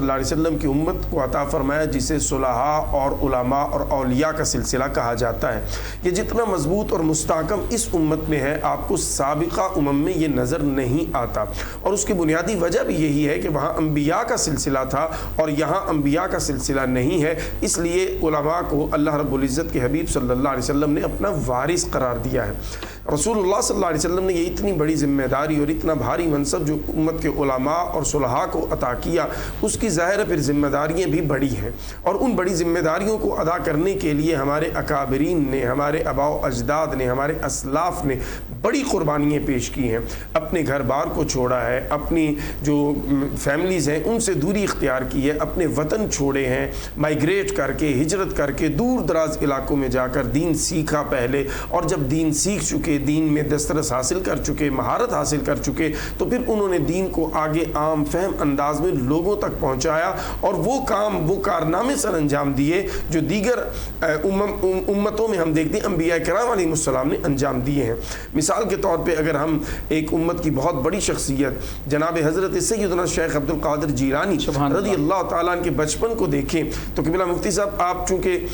صلی اللہ علیہ وسلم کی امت کو عطا فرمایا جسے صلحاء اور علماء اور اولیاء کا سلسلہ کہا جاتا ہے. یہ جتنا مضبوط اور مستحکم اس امت میں ہے آپ کو سابقہ امم میں یہ نظر نہیں آتا, اور اس کی بنیادی وجہ بھی یہی ہے کہ وہاں انبیاء کا سلسلہ تھا اور یہاں انبیاء کا سلسلہ نہیں ہے. اس لیے علماء کو اللہ رب العزت کے حبیب صلی اللہ علیہ وسلم نے اپنا وارث قرار دیا ہے. رسول اللہ صلی اللہ علیہ وسلم نے یہ اتنی بڑی ذمہ داری اور اتنا بھاری منصب جو امت کے علماء اور صلحاء کو عطا کیا, اس کی ظاہر پھر ذمہ داریاں بھی بڑی ہیں, اور ان بڑی ذمہ داریوں کو ادا کرنے کے لیے ہمارے اکابرین نے, ہمارے آباء و اجداد نے, ہمارے اسلاف نے بڑی قربانیاں پیش کی ہیں. اپنے گھر بار کو چھوڑا ہے, اپنی جو فیملیز ہیں ان سے دوری اختیار کی ہے, اپنے وطن چھوڑے ہیں, مائیگریٹ کر کے, ہجرت کر کے دور دراز علاقوں میں جا کر دین سیکھا پہلے, اور جب دین سیکھ چکے, دین میں دسترس حاصل کر چکے, مہارت حاصل کر چکے, تو پھر انہوں نے دین کو آگے عام فہم انداز میں لوگوں تک پہنچایا, اور وہ کام, وہ کارنامے سر انجام دیے جو دیگر امتوں میں ہم دیکھتے ہیں انبیاء کرام علیہ السلام نے انجام دیے ہیں. مثال کے طور پہ اگر ہم ایک امت کی بہت بڑی شخصیت جناب حضرت سیدنا شیخ عبد القادر جیلانی رضی اللہ تعالیٰ عنہ کے بچپن کو دیکھیں تو قبلہ مفتی صاحب آپ چونکہ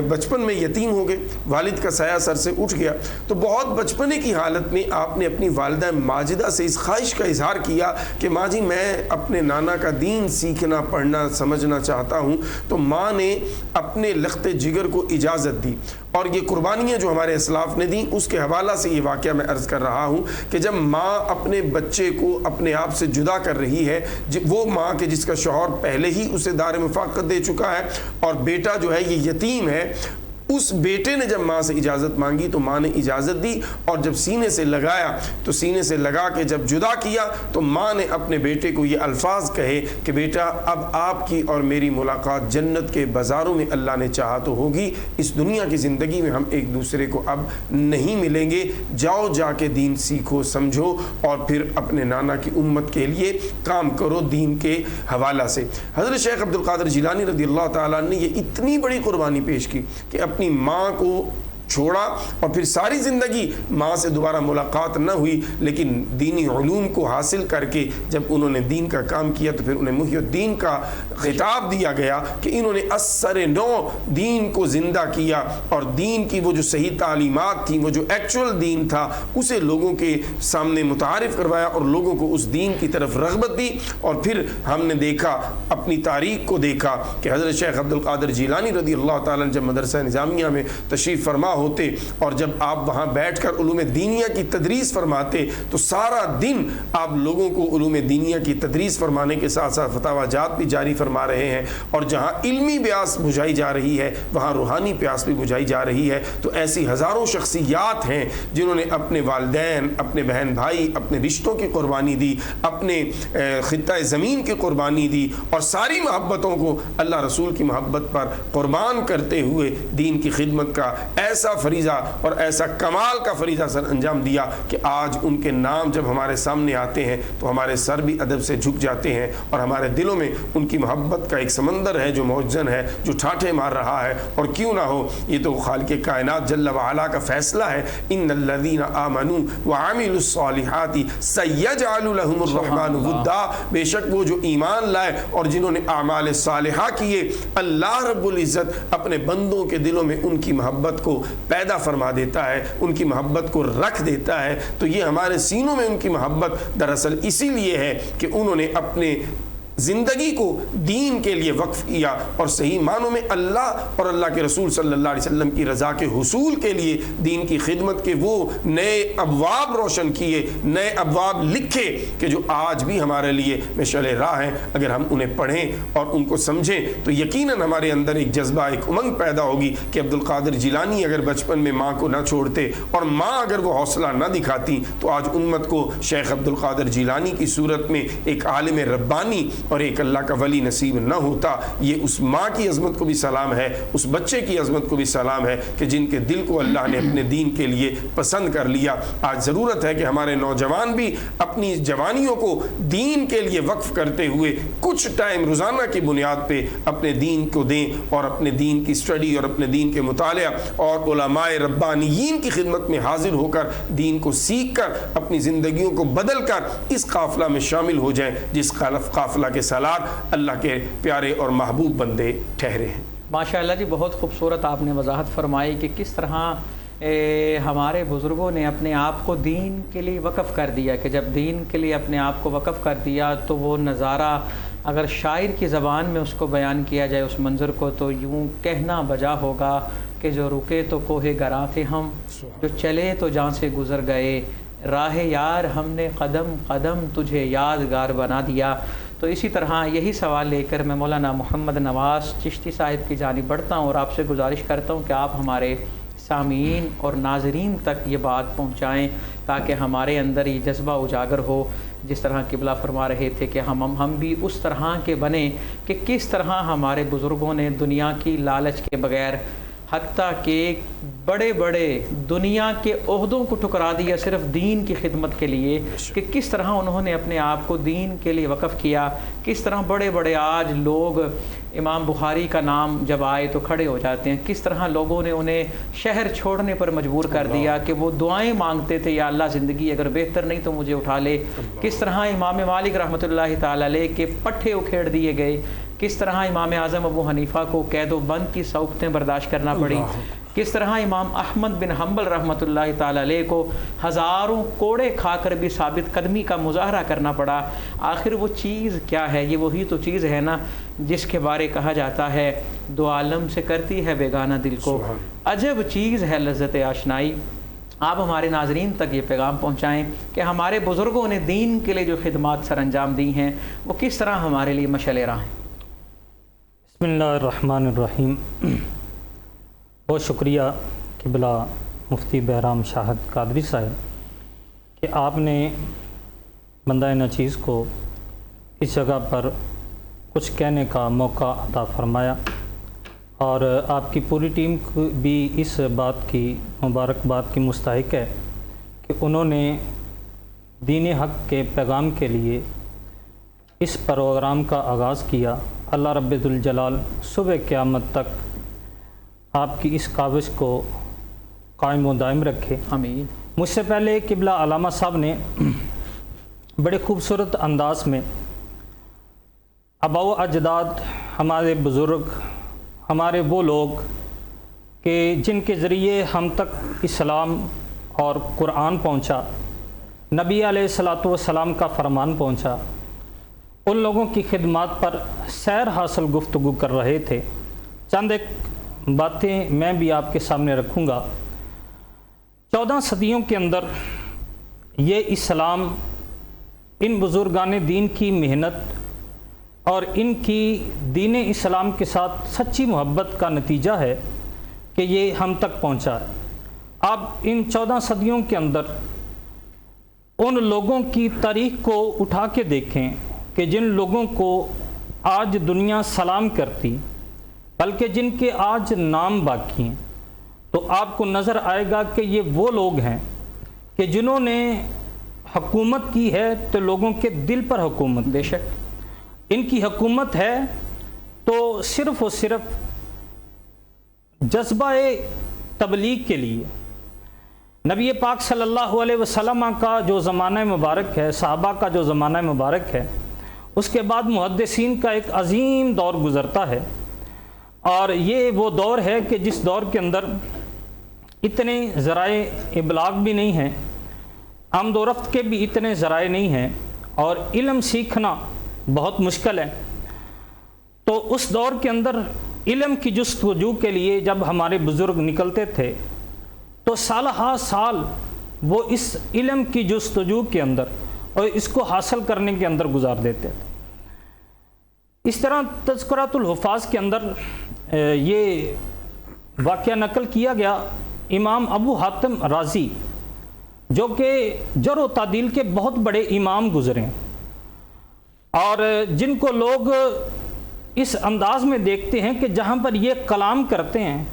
بچپن میں یتیم ہو گئے, والد کا سایہ سر سے اٹھ گیا, تو بہت بچپنے کی حالت میں آپ نے اپنی والدہ ماجدہ سے اس خواہش کا اظہار کیا کہ ماں جی میں اپنے نانا کا دین سیکھنا, پڑھنا, سمجھنا چاہتا ہوں. تو ماں نے اپنے لخت جگر کو اجازت دی, اور یہ قربانیاں جو ہمارے اسلاف نے دیں اس کے حوالہ سے یہ واقعہ میں عرض کر رہا ہوں کہ جب ماں اپنے بچے کو اپنے آپ سے جدا کر رہی ہے, وہ ماں کے جس کا شوہر پہلے ہی اسے دار مفاقت دے چکا ہے اور بیٹا جو ہے یہ یتیم ہے, اس بیٹے نے جب ماں سے اجازت مانگی تو ماں نے اجازت دی, اور جب سینے سے لگایا تو سینے سے لگا کے جب جدا کیا تو ماں نے اپنے بیٹے کو یہ الفاظ کہے کہ بیٹا اب آپ کی اور میری ملاقات جنت کے بازاروں میں اللہ نے چاہا تو ہوگی, اس دنیا کی زندگی میں ہم ایک دوسرے کو اب نہیں ملیں گے, جاؤ جا کے دین سیکھو, سمجھو, اور پھر اپنے نانا کی امت کے لیے کام کرو دین کے حوالہ سے. حضرت شیخ عبد القادر جیلانی رضی اللہ تعالیٰ نے یہ اتنی بڑی قربانی پیش کی کہ اپنی ماں کو چھوڑا, اور پھر ساری زندگی ماں سے دوبارہ ملاقات نہ ہوئی, لیکن دینی علوم کو حاصل کر کے جب انہوں نے دین کا کام کیا تو پھر انہیں محی الدین کا خطاب دیا گیا کہ انہوں نے اثر نو دین کو زندہ کیا, اور دین کی وہ جو صحیح تعلیمات تھیں, وہ جو ایکچول دین تھا, اسے لوگوں کے سامنے متعارف کروایا اور لوگوں کو اس دین کی طرف رغبت دی. اور پھر ہم نے دیکھا, اپنی تاریخ کو دیکھا کہ حضرت شیخ عبد القادر جیلانی رضی اللہ تعالیٰ جب مدرسہ نظامیہ میں تشریف فرما ہوتے اور جب آپ وہاں بیٹھ کر علوم دینیہ کی تدریس فرماتے تو سارا دن آپ لوگوں کو علوم دینیہ کی تدریس فرمانے کے ساتھ ساتھ فتاوی جات بھی جاری فرما رہے ہیں, اور جہاں علمی پیاس بجھائی جا رہی ہے وہاں روحانی پیاس بھی بجھائی جا رہی ہے. تو ایسی ہزاروں شخصیات ہیں جنہوں نے اپنے والدین, اپنے بہن بھائی, اپنے رشتوں کی قربانی دی, اپنے خطہ زمین کی قربانی دی, اور ساری محبتوں کو اللہ رسول کی محبت پر قربان کرتے ہوئے دین کی خدمت کا ایسا فریضہ اور ایسا کمال کا فریضہ سر انجام دیا کہ آج ان کے نام جب ہمارے سامنے آتے ہیں تو ہمارے سر بھی ادب سے جھک جاتے ہیں, اور ہمارے دلوں میں ان کی محبت کا ایک سمندر ہے جو موجن ہے, جو ٹھاٹھے مار رہا ہے. اور کیوں نہ ہو, یہ تو خالق کائنات جل وعلا کا فیصلہ ہے, ان الذین آمنوا وعملوا الصالحات سیجعل لهم الرحمن ودا, بے شک وہ جو ایمان لائے اور جنہوں نے اعمال صالحہ کیے, اللہ رب العزت اپنے بندوں کے دلوں میں ان کی محبت کو پیدا فرما دیتا ہے, ان کی محبت کو رکھ دیتا ہے. تو یہ ہمارے سینوں میں ان کی محبت دراصل اسی لیے ہے کہ انہوں نے اپنے زندگی کو دین کے لیے وقف کیا, اور صحیح معنوں میں اللہ اور اللہ کے رسول صلی اللہ علیہ وسلم کی رضا کے حصول کے لیے دین کی خدمت کے وہ نئے ابواب روشن کیے, نئے ابواب لکھے کہ جو آج بھی ہمارے لیے مشعل راہ ہیں. اگر ہم انہیں پڑھیں اور ان کو سمجھیں تو یقیناً ہمارے اندر ایک جذبہ, ایک امنگ پیدا ہوگی کہ عبد القادر جیلانی اگر بچپن میں ماں کو نہ چھوڑتے اور ماں اگر وہ حوصلہ نہ دکھاتی تو آج امت کو شیخ عبد القادر جیلانی کی صورت میں ایک عالم ربانی اور ایک اللہ کا ولی نصیب نہ ہوتا. یہ اس ماں کی عظمت کو بھی سلام ہے, اس بچے کی عظمت کو بھی سلام ہے کہ جن کے دل کو اللہ نے اپنے دین کے لیے پسند کر لیا. آج ضرورت ہے کہ ہمارے نوجوان بھی اپنی جوانیوں کو دین کے لیے وقف کرتے ہوئے کچھ ٹائم روزانہ کی بنیاد پہ اپنے دین کو دیں, اور اپنے دین کی اسٹڈی اور اپنے دین کے مطالعہ اور علماء ربانیین کی خدمت میں حاضر ہو کر دین کو سیکھ کر اپنی زندگیوں کو بدل کر اس قافلہ میں شامل ہو جائیں جس قافلہ کے کے سالار اللہ کے پیارے اور محبوب بندے ٹھہرے ہیں۔ ماشاءاللہ جی، بہت خوبصورت آپ نے وضاحت فرمائی کہ کس طرح ہمارے بزرگوں نے اپنے آپ کو دین کے لیے وقف کر دیا، کہ جب دین کے لیے اپنے آپ کو وقف کر دیا تو وہ نظارہ اگر شاعر کی زبان میں اس کو بیان کیا جائے اس منظر کو، تو یوں کہنا بجا ہوگا کہ جو رکے تو کوہ گراں تھے ہم، جو چلے تو جان سے گزر گئے، راہ یار ہم نے قدم قدم تجھے یادگار بنا دیا۔ تو اسی طرح یہی سوال لے کر میں مولانا محمد نواز چشتی صاحب کی جانب بڑھتا ہوں اور آپ سے گزارش کرتا ہوں کہ آپ ہمارے سامعین اور ناظرین تک یہ بات پہنچائیں تاکہ ہمارے اندر یہ جذبہ اجاگر ہو، جس طرح قبلہ فرما رہے تھے کہ ہم بھی اس طرح کے بنیں کہ کس طرح ہمارے بزرگوں نے دنیا کی لالچ کے بغیر، حتیٰ کہ بڑے بڑے دنیا کے عہدوں کو ٹکرا دیا صرف دین کی خدمت کے لیے، کہ کس طرح انہوں نے اپنے آپ کو دین کے لیے وقف کیا، کس طرح بڑے بڑے آج لوگ امام بخاری کا نام جب آئے تو کھڑے ہو جاتے ہیں، کس طرح لوگوں نے انہیں شہر چھوڑنے پر مجبور کر دیا کہ وہ دعائیں مانگتے تھے، یا اللہ زندگی اگر بہتر نہیں تو مجھے اٹھا لے، کس طرح امام مالک رحمۃ اللہ تعالی علیہ کے پٹھے اکھیڑ دیے گئے، کس طرح امام اعظم ابو حنیفہ کو قید و بند کی صعوبتیں برداشت کرنا پڑی، کس طرح امام احمد بن حنبل رحمۃ اللہ تعالی علیہ کو ہزاروں کوڑے کھا کر بھی ثابت قدمی کا مظاہرہ کرنا پڑا۔ آخر وہ چیز کیا ہے؟ یہ وہی تو چیز ہے نا جس کے بارے کہا جاتا ہے دو عالم سے کرتی ہے بیگانہ دل کو، عجب چیز ہے لذت آشنائی۔ آپ ہمارے ناظرین تک یہ پیغام پہنچائیں کہ ہمارے بزرگوں نے دین کے لیے جو خدمات سر انجام دی ہیں وہ کس طرح ہمارے لیے مشعل راہ ہیں۔ بسم اللہ الرحمن الرحیم۔ بہت شکریہ قبلہ مفتی بہرام شاہد قادری صاحب کہ آپ نے بندہ ناچیز کو اس جگہ پر کچھ کہنے کا موقع عطا فرمایا، اور آپ کی پوری ٹیم کو بھی اس بات کی مبارکباد کی مستحق ہے کہ انہوں نے دین حق کے پیغام کے لیے اس پروگرام کا آغاز کیا۔ اللہ رب ذوالجلال صبح قیامت تک آپ کی اس کاوش کو قائم و دائم رکھے، آمین۔ مجھ سے پہلے قبلہ علامہ صاحب نے بڑے خوبصورت انداز میں آباء و اجداد، ہمارے بزرگ، ہمارے وہ لوگ کہ جن کے ذریعے ہم تک اسلام اور قرآن پہنچا، نبی علیہ الصلاۃ والسلام کا فرمان پہنچا، ان لوگوں کی خدمات پر سیر حاصل گفتگو کر رہے تھے۔ چند ایک باتیں میں بھی آپ کے سامنے رکھوں گا۔ 14 صدیوں کے اندر یہ اسلام ان بزرگان دین کی محنت اور ان کی دین اسلام کے ساتھ سچی محبت کا نتیجہ ہے کہ یہ ہم تک پہنچا ہے۔ آپ ان 14 صدیوں کے اندر ان لوگوں کی تاریخ کو اٹھا کے دیکھیں کہ جن لوگوں کو آج دنیا سلام کرتی، بلکہ جن کے آج نام باقی ہیں، تو آپ کو نظر آئے گا کہ یہ وہ لوگ ہیں کہ جنہوں نے حکومت کی ہے تو لوگوں کے دل پر حکومت، بے شک ان کی حکومت ہے تو صرف اور صرف جذبہ تبلیغ کے لیے۔ نبی پاک صلی اللہ علیہ وسلم کا جو زمانہ مبارک ہے، صحابہ کا جو زمانہ مبارک ہے، اس کے بعد محدثین کا ایک عظیم دور گزرتا ہے، اور یہ وہ دور ہے کہ جس دور کے اندر اتنے ذرائع ابلاغ بھی نہیں ہیں، آمد و رفت کے بھی اتنے ذرائع نہیں ہیں، اور علم سیکھنا بہت مشکل ہے۔ تو اس دور کے اندر علم کی جستجو کے لیے جب ہمارے بزرگ نکلتے تھے تو سال ہا سال وہ اس علم کی جستجو کے اندر اور اس کو حاصل کرنے کے اندر گزار دیتے تھے۔ اس طرح تذکرۃ الحفاظ کے اندر یہ واقعہ نقل کیا گیا، امام ابو حاتم رازی جو کہ جرح و تعدیل کے بہت بڑے امام گزرے ہیں، اور جن کو لوگ اس انداز میں دیکھتے ہیں کہ جہاں پر یہ کلام کرتے ہیں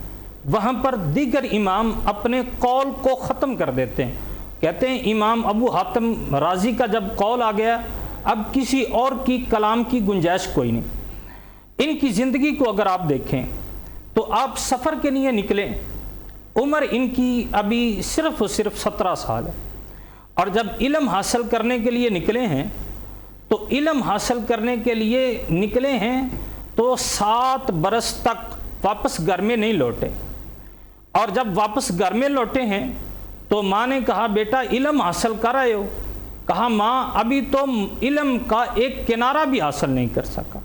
وہاں پر دیگر امام اپنے قول کو ختم کر دیتے ہیں۔ کہتے ہیں امام ابو حاتم رازی کا جب قول آ گیا اب کسی اور کی کلام کی گنجائش کوئی نہیں۔ ان کی زندگی کو اگر آپ دیکھیں تو آپ سفر کے لیے نکلیں، عمر ان کی ابھی صرف اور صرف 17 سال ہے، اور جب علم حاصل کرنے کے لیے نکلے ہیں تو علم حاصل کرنے کے لیے نکلے ہیں تو 7 برس تک واپس گھر میں نہیں لوٹے، اور جب واپس گھر میں لوٹے ہیں تو ماں نے کہا بیٹا علم حاصل کر آئے ہو؟ کہا ماں ابھی تو علم کا ایک کنارہ بھی حاصل نہیں کر سکا،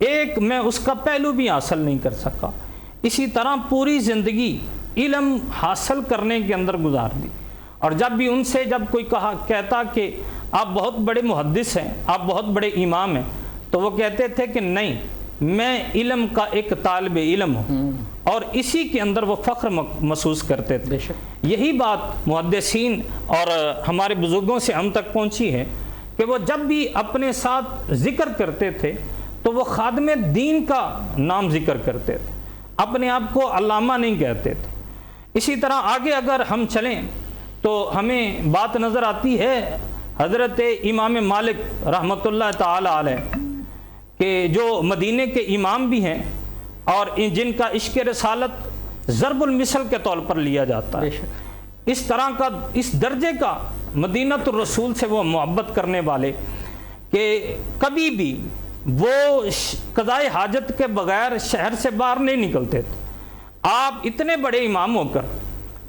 ایک میں اس کا پہلو بھی حاصل نہیں کر سکا۔ اسی طرح پوری زندگی علم حاصل کرنے کے اندر گزار دی، اور جب بھی ان سے جب کوئی کہتا کہ آپ بہت بڑے محدث ہیں، آپ بہت بڑے امام ہیں، تو وہ کہتے تھے کہ نہیں، میں علم کا ایک طالب علم ہوں، اور اسی کے اندر وہ فخر محسوس کرتے تھے۔ یہی بات محدثین اور ہمارے بزرگوں سے ہم تک پہنچی ہے کہ وہ جب بھی اپنے ساتھ ذکر کرتے تھے تو وہ خادم دین کا نام ذکر کرتے تھے، اپنے آپ کو علامہ نہیں کہتے تھے۔ اسی طرح آگے اگر ہم چلیں تو ہمیں بات نظر آتی ہے حضرت امام مالک رحمۃ اللہ تعالی علیہ کہ جو مدینے کے امام بھی ہیں اور جن کا عشق رسالت ضرب المثل کے طور پر لیا جاتا ہے، اس طرح کا اس درجے کا مدینۃ الرسول سے وہ محبت کرنے والے کہ کبھی بھی وہ قضائے حاجت کے بغیر شہر سے باہر نہیں نکلتے تھے۔ آپ اتنے بڑے امام ہو کر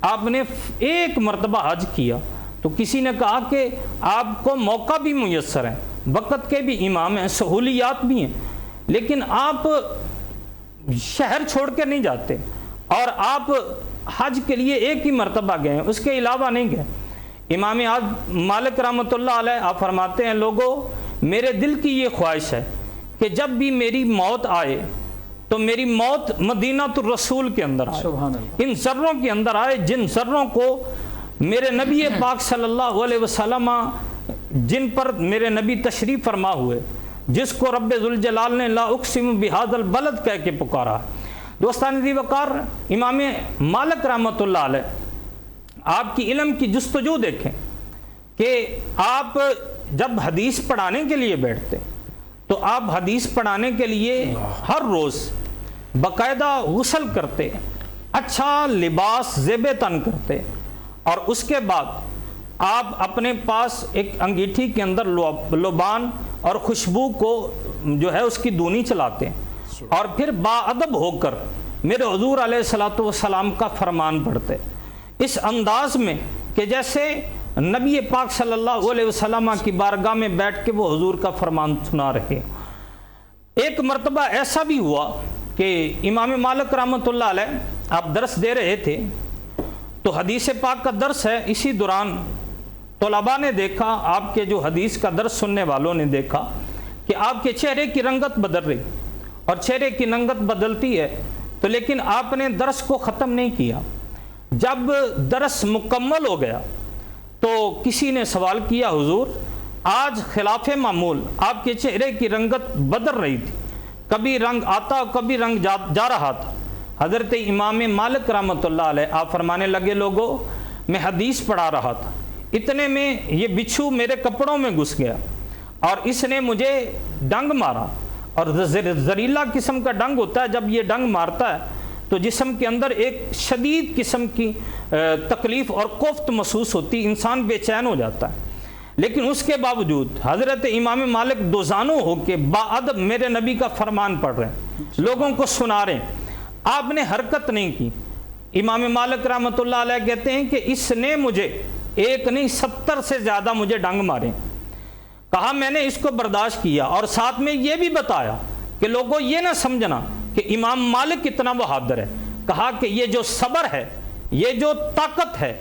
آپ نے ایک مرتبہ حج کیا تو کسی نے کہا کہ آپ کو موقع بھی میسر ہے، وقت کے بھی امام ہیں، سہولیات بھی ہیں، لیکن آپ شہر چھوڑ کے نہیں جاتے، اور آپ حج کے لیے ایک ہی مرتبہ گئے، اس کے علاوہ نہیں گئے۔ امام مالک رحمۃ اللہ علیہ آپ فرماتے ہیں لوگوں میرے دل کی یہ خواہش ہے کہ جب بھی میری موت آئے تو میری موت مدینۃ الرسول کے اندر آئے، ان ذروں کے اندر آئے جن ذروں کو میرے نبی پاک صلی اللہ علیہ وسلم جن پر میرے نبی تشریف فرما ہوئے، جس کو رب ذوالجلال نے لا اقسم بہذا البلد کہہ کے پکارا۔ دوستان ذی وقار امام مالک رحمۃ اللہ علیہ آپ کی علم کی جستجو دیکھیں کہ آپ جب حدیث پڑھانے کے لیے بیٹھتے تو آپ حدیث پڑھانے کے لیے ہر روز باقاعدہ غسل کرتے، اچھا لباس زیب تن کرتے، اور اس کے بعد آپ اپنے پاس ایک انگیٹھی کے اندر لبان اور خوشبو کو جو ہے اس کی دونی چلاتے ہیں، اور پھر باادب ہو کر میرے حضور علیہ الصلوۃ والسلام کا فرمان پڑھتے، اس انداز میں کہ جیسے نبی پاک صلی اللہ علیہ وسلم کی بارگاہ میں بیٹھ کے وہ حضور کا فرمان سنا رہے۔ ایک مرتبہ ایسا بھی ہوا کہ امام مالک رحمۃ اللہ علیہ آپ درس دے رہے تھے تو حدیث پاک کا درس ہے، اسی دوران طلباء نے دیکھا، آپ کے جو حدیث کا درس سننے والوں نے دیکھا کہ آپ کے چہرے کی رنگت بدل رہی، اور چہرے کی رنگت بدلتی ہے تو لیکن آپ نے درس کو ختم نہیں کیا۔ جب درس مکمل ہو گیا تو کسی نے سوال کیا حضور آج خلاف معمول آپ کے چہرے کی رنگت بدل رہی تھی، کبھی رنگ آتا کبھی رنگ جا رہا تھا۔ حضرت امام مالک رحمۃ اللہ علیہ آپ فرمانے لگے لوگوں میں حدیث پڑھا رہا تھا، اتنے میں یہ بچھو میرے کپڑوں میں گھس گیا اور اس نے مجھے ڈنگ مارا، اور زہریلا قسم کا ڈنگ ہوتا ہے، جب یہ ڈنگ مارتا ہے تو جسم کے اندر ایک شدید قسم کی تکلیف اور کوفت محسوس ہوتی، انسان بے چین ہو جاتا ہے، لیکن اس کے باوجود حضرت امام مالک دوزانو ہو کے باادب میرے نبی کا فرمان پڑھ رہے ہیں، لوگوں کو سنا رہے ہیں، آپ نے حرکت نہیں کی۔ امام مالک رحمۃ اللہ علیہ کہتے ہیں کہ اس نے مجھے ایک نہیں 70 سے زیادہ مجھے ڈنگ مارے، کہا میں نے اس کو برداشت کیا، اور ساتھ میں یہ بھی بتایا کہ لوگوں یہ نہ سمجھنا کہ امام مالک کتنا بہادر ہے، کہا کہ یہ جو صبر ہے، یہ جو طاقت ہے،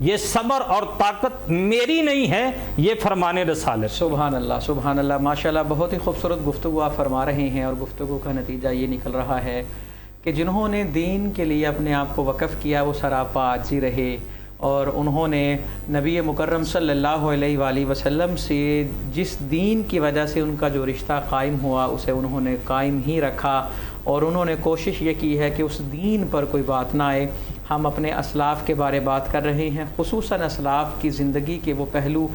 یہ صبر اور طاقت میری نہیں ہے، یہ فرمان رسالت۔ سبحان اللہ سبحان اللہ، ماشاءاللہ بہت ہی خوبصورت گفتگو آپ فرما رہے ہیں، اور گفتگو کا نتیجہ یہ نکل رہا ہے کہ جنہوں نے دین کے لیے اپنے آپ کو وقف کیا وہ سراپا عاجزی رہے، اور انہوں نے نبی مکرم صلی اللہ علیہ وآلہ وسلم سے جس دین کی وجہ سے ان کا جو رشتہ قائم ہوا اسے انہوں نے قائم ہی رکھا، اور انہوں نے کوشش یہ کی ہے کہ اس دین پر کوئی بات نہ آئے۔ ہم اپنے اسلاف کے بارے بات کر رہے ہیں، خصوصاً اسلاف کی زندگی کے وہ پہلو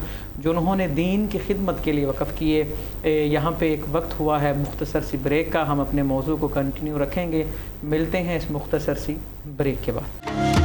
جنہوں نے دین کی خدمت کے لیے وقف کیے۔ یہاں پہ ایک وقت ہوا ہے مختصر سی بریک کا، ہم اپنے موضوع کو کنٹینیو رکھیں گے، ملتے ہیں اس مختصر سی بریک کے بعد۔